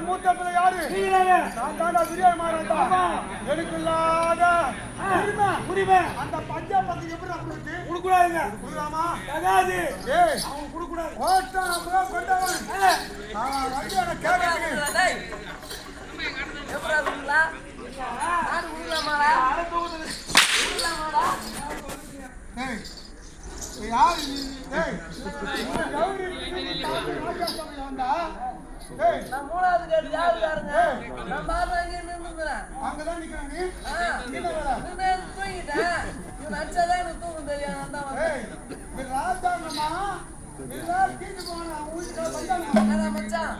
மூத்த பிள்ளை யாரு? நான் தாண்டா விஜயமாறா. எனக்கு இல்லாத உரிமை அந்த பஞ்சா பத்தி எப்படி கொடுக்கூடாதுங்க. கொடுக்கலாமா? அதாவது அவன் கொடுக்கூடாது. ஓட்டம் கொண்டவன் கேட்க யாரு மூணாவது கேட்டு யாரு யாருங்க? அங்கதான் நிக்கிறாங்க. தூங்கிட்டேன். நடிச்சாதான் எனக்கு தூக்கம் தெரியும். ராஜாங்கம்மா மச்சான்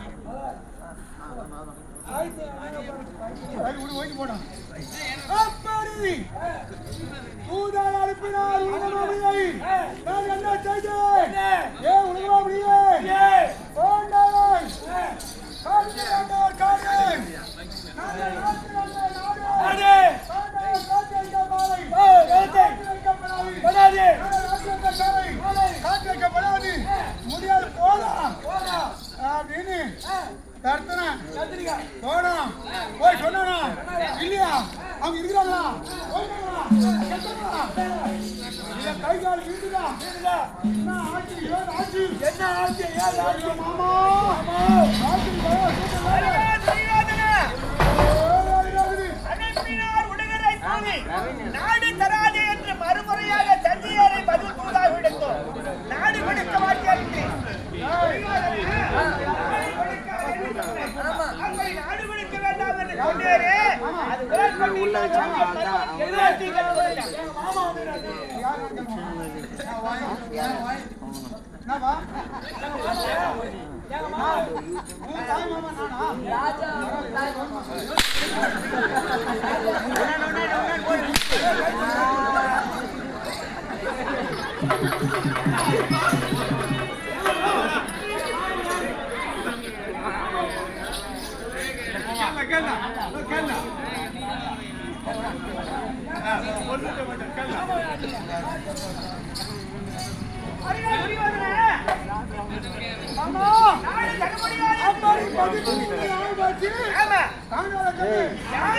அனுப்பினார். நான் என்ன செய்தேன்? முடியாது போலாம் அப்படின்னு போய் சொன்னா இல்லையா? அவங்க இருக்கிறாங்களா? கை கால் வீட்டுதான். என்ன ஆச்சு? மாமா நாடு தராது என்று மறுமுறையாக தந்தையாரை பதில் கூடாக விடுத்தோம். நாடு கொடுக்க மாட்டேன். நாடு கொடுக்க வேண்டாம் என்று சொன்னேரே.